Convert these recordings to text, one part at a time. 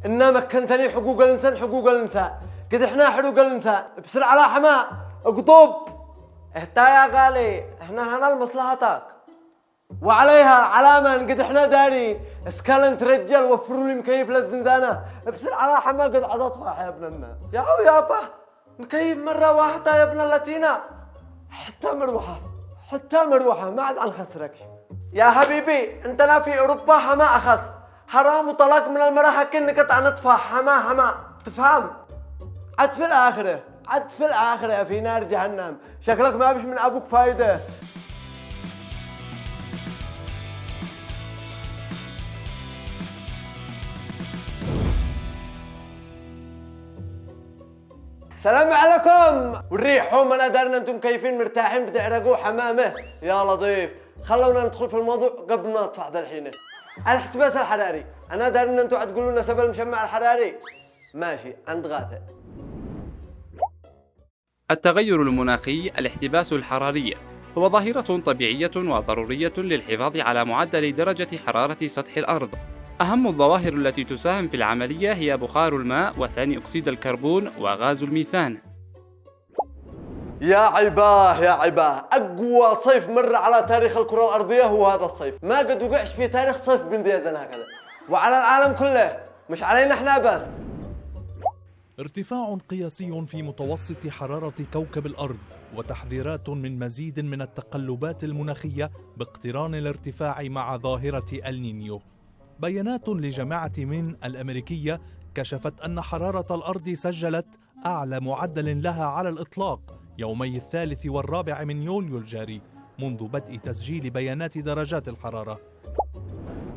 إنا مكنتني حقوق الإنسان حقوق الإنسان، قد إحنا حقوق الإنسان بسرعة على حماء اقطب. اهتا يا غالي، احنا هنا لمصلحتك. وعليها علامة قد إحنا دارين، اسكالنت رجال وفروا لي مكيف للزنزانة بسرعة على حماء قد عضتها يا ابن الناس. ياو يابا مكيف مرة واحدة يا ابن اللتينة. حتى مروحة ما عاد عن خسرك يا حبيبي، انتنا في اوروبا حما اخس، حرام وطلاق من المرأة كأنك تعنطفها حما تفهم؟ عد في الآخرة في نار جهنم، شكلك ما بش من أبوك فايدة. السلام عليكم. والريح ما دارنا انتم كيفين مرتاحين بتعرقوا حمامه يا لطيف. خلونا ندخل في الموضوع قبل ما نطفح ذا الحين. الاحتباس الحراري، انا داري ان انتم تقولوا لنا سبب المشمع الحراري. ماشي عند غاثة. التغير المناخي الاحتباس الحراري هو ظاهرة طبيعية وضرورية للحفاظ على معدل درجة حرارة سطح الأرض. أهم الظواهر التي تساهم في العملية هي بخار الماء وثاني أكسيد الكربون وغاز الميثان. يا عباه أقوى صيف مر على تاريخ الكرة الأرضية هو هذا الصيف، ما قد وقعش في تاريخ صيف بنديزن هكذا، وعلى العالم كله مش علينا احنا بس. ارتفاع قياسي في متوسط حرارة كوكب الأرض وتحذيرات من مزيد من التقلبات المناخية باقتران الارتفاع مع ظاهرة النينيو. بيانات لجامعة مين الأمريكية كشفت أن حرارة الأرض سجلت أعلى معدل لها على الإطلاق يومي 3 و4 من يوليو الجاري منذ بدء تسجيل بيانات درجات الحرارة.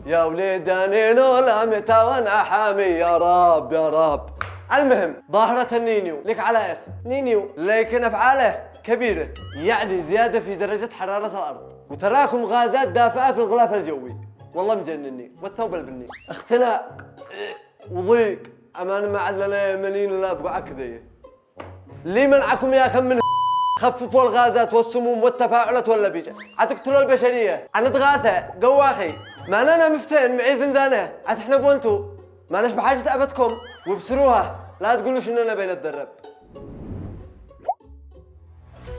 يا وليداني نولا متى وانا حامي يا رب. المهم ظاهرة النينيو لك على اسم نينيو، لكن افعاله كبيرة، يعني زيادة في درجة حرارة الأرض وتراكم غازات دافئة في الغلاف الجوي. والله مجنني، والثوب البني اختناق وضيق، امان ما عاد لنا مليين ولا ابقى كذا. لي منعكم يا كم من خففوا الغازات والسموم والتفاعلات ولا بيجا عتقتلوا البشريه. نتغاثى قواخي، ما انا مفتين معي زنزانه، عاد احنا بونتو ما ناش بحاجه ابدكم وابصروها، لا تقولوش اننا بنتدرب.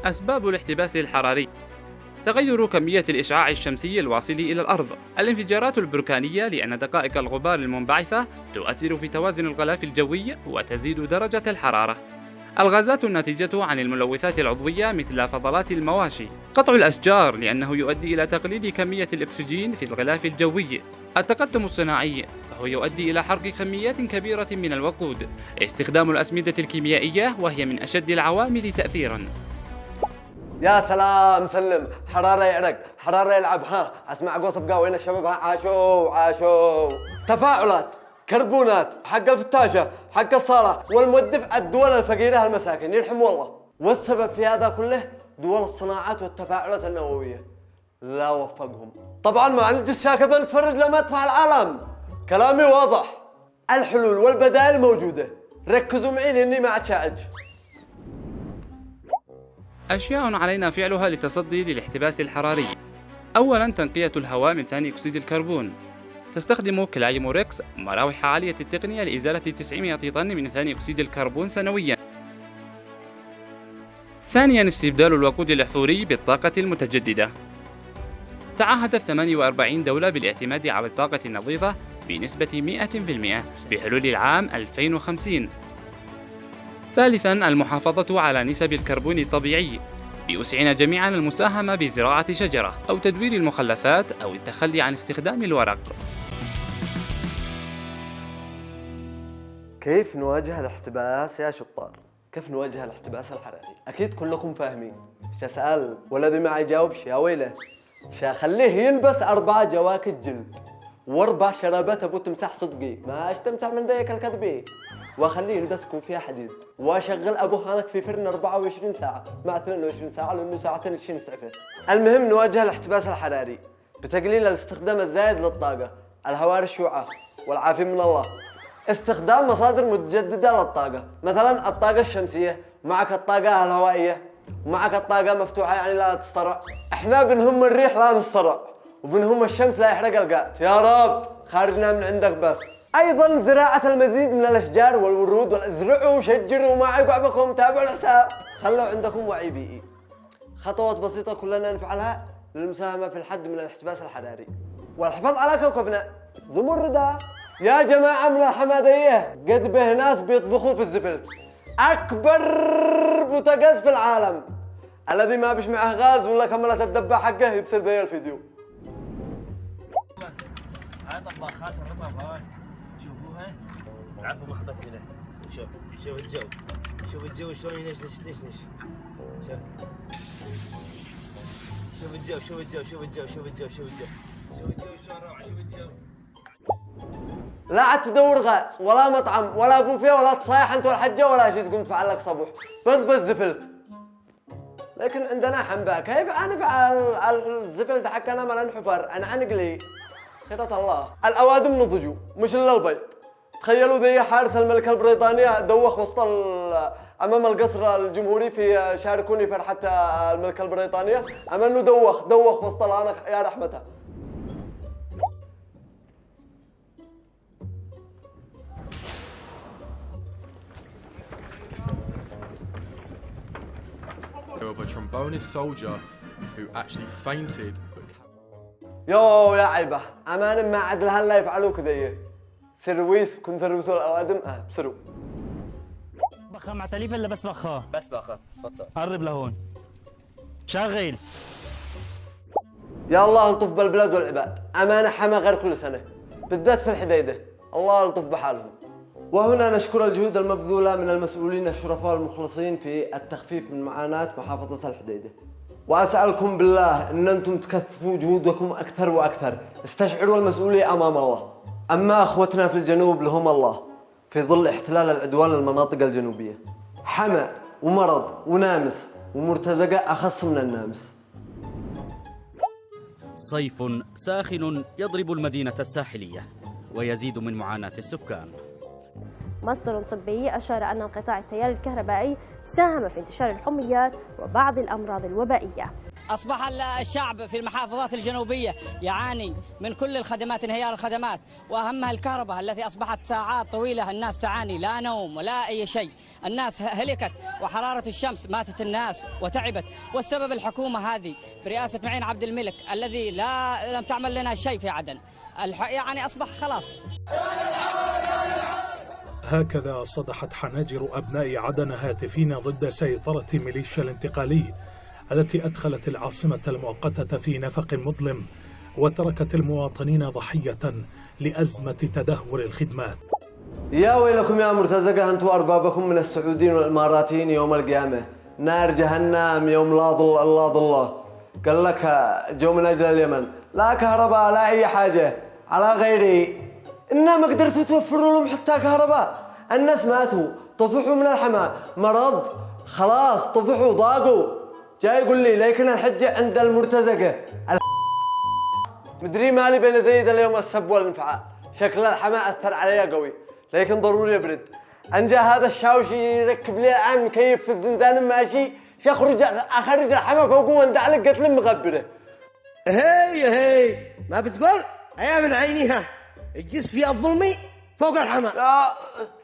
أسباب الاحتباس الحراري: تغير كمية الإشعاع الشمسي الواصل إلى الأرض، الانفجارات البركانية لأن دقائق الغبار المنبعثة تؤثر في توازن الغلاف الجوي وتزيد درجة الحرارة. الغازات الناتجة عن الملوثات العضوية مثل فضلات المواشي. قطع الأشجار لأنه يؤدي إلى تقليل كمية الأكسجين في الغلاف الجوي. التقدم الصناعي فهو يؤدي إلى حرق كميات كبيرة من الوقود. استخدام الأسمدة الكيميائية وهي من أشد العوامل تأثيراً. يا سلام سلم، حرارة يعرق، حرارة يلعب، ها اسمع قوس بقى وين الشباب، عاشوا تفاعلات كربونات حق الفتاشة حق الصالة والمودف الدول الفقيرة المساكين يرحم والله. والسبب في هذا كله دول الصناعات والتفاعلات النووية، لا وفقهم. طبعا ما عندي كذا نتفرج لما يطفى العالم، كلامي واضح، الحلول والبدائل موجودة، ركزوا معي لاني ما عاد شاعج. أشياء علينا فعلها للتصدي للاحتباس الحراري. أولاً تنقية الهواء من ثاني أكسيد الكربون. تستخدم كلايموركس مراوح عالية التقنية لإزالة 900 طن من ثاني أكسيد الكربون سنوياً. ثانياً استبدال الوقود الأحفوري بالطاقة المتجددة. تعهدت 48 دولة بالاعتماد على الطاقة النظيفة بنسبة 100% بحلول العام 2050. ثالثاً المحافظة على نسب الكربون الطبيعي، بوسعنا جميعاً المساهمة بزراعة شجرة أو تدوير المخلفات أو التخلي عن استخدام الورق. كيف نواجه الاحتباس يا شطار؟ كيف نواجه الاحتباس الحراري؟ أكيد كلكم فاهمين. أسأل والذي ما يجاوبش يا ويله، خليه يلبس 4 جواكت جلد و4 شرابات أبو تمسح صدقي، ما أستمتع من ذيك الكذبي، واخليه يلبس كوفية حديد، واشغل ابو هانك في فرن 24 ساعة مع 22 ساعة لانه ساعتين الشين سعفه. المهم نواجه الاحتباس الحراري بتقليل الاستخدام الزايد للطاقة، الهوار الشعاع والعافية من الله. استخدام مصادر متجددة للطاقة، مثلا الطاقة الشمسية، معك الطاقة الهوائية، ومعك الطاقة مفتوحة يعني لا تسترع. احنا بنهم الريح لا نسترع، وبنهم الشمس لا يحرق القات. يا رب خارجنا من عندك بس. ايضا زراعة المزيد من الاشجار والورود، وازرعوا وشجروا ما يقعبكم، تابعوا الحساب، خلوا عندكم وعي بيئي. خطوات بسيطة كلنا نفعلها للمساهمة في الحد من الاحتباس الحراري والحفاظ على كوكبنا. زمردة يا جماعة من الحمادية، قد به ناس بيطبخوا في الزفلت، أكبر بوتاغاز في العالم، الذي ما بيش معه غاز ولا كملة الدبة حقه يبسل بيا الفيديو. هاي طباخات الرطب هاي شوفوها عفوا محبتنا. شوف الجو، شوف الجو شلون ينشنش. شوف الجو شلون روعة. شوف الجو. لا عاد تدور غاز ولا مطعم ولا بوفيه ولا تصايح انت والحجه ولا شيء تقوم تفعل لك صبوح، بس زفلت. لكن عندنا حنبه، كيف انفعل الزفلت حقنا ما نحفر؟ انا عنقلي خيرة الله. الاوادم نضجوا مش الا البيض. تخيلوا ذي حارس الملكه البريطانيه دوخ وسط امام القصر الجمهوري في شاركوني فرحه الملكه البريطانيه، امنه دوخ وسط الانخ يا رحمتها. of a trombonist soldier who actually fainted. يو يا عيبه، امان ما عاد هلا يفعلوا كذا. سرويس كنت سرويسوا الاوادم بسرو. بخها مع تليف ولا بس بخها؟ بس بخها، تفضل. قرب لهون. شغل. يا الله الطف بالبلاد والعباد، امانه حما غير كل سنه، بالذات في الحديده، الله الطف بحالهم. وهنا نشكر الجهود المبذولة من المسؤولين الشرفاء المخلصين في التخفيف من معاناة محافظة الحديدة. وأسألكم بالله أن أنتم تكثفوا جهودكم أكثر وأكثر، استشعروا المسؤولية أمام الله. أما أخوتنا في الجنوب لهم الله في ظل احتلال العدوان للمناطق الجنوبية، حمى ومرض ونامس ومرتزقة أخص من النامس. صيف ساخن يضرب المدينة الساحلية ويزيد من معاناة السكان. مصدر طبي أشار أن انقطاع التيار الكهربائي ساهم في انتشار الحميات وبعض الأمراض الوبائية. أصبح الشعب في المحافظات الجنوبية يعاني من كل الخدمات، انهيار الخدمات، وأهمها الكهرباء التي أصبحت ساعات طويلة الناس تعاني، لا نوم ولا أي شيء، الناس هلكت وحرارة الشمس ماتت الناس وتعبت، والسبب الحكومة هذه برئاسة معين عبد الملك الذي لم تعمل لنا شيء في عدن، يعني أصبح خلاص. هكذا صدحت حناجر أبناء عدن هاتفين ضد سيطرة ميليشيا الانتقالي التي أدخلت العاصمة المؤقتة في نفق مظلم وتركت المواطنين ضحية لأزمة تدهور الخدمات. يا ويلكم يا مرتزقة أنتم أربابكم من السعوديين والإماراتيين يوم القيامة، نار جهنم يوم لا ظل إلا ظله. قال لك جو من أجل اليمن، لا كهرباء لا أي حاجة على غيري، إنما ما قدرتوا توفروا لهم حتى كهرباء. الناس ماتوا، طفحوا من الحمى، مرض، خلاص طفحوا ضاقوا. جاي يقول لي لكن الحجة عند المرتزقة. مدري مالي بين زيد اليوم السب والانفعال، شكل الحمى أثر علي قوي، لكن ضروري أبرد. أنجا هذا الشاوشي يركب لي الآن مكيف في الزنزانة ماشي، أخرج الحمى فوقه واندعلق قتل مغبرة. هي ما بتقول؟ أيا من عينيها الجس في الظلمي فوق الحمى.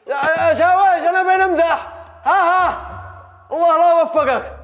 يا شاوش أنا بين امزح. ها الله لا وفقك.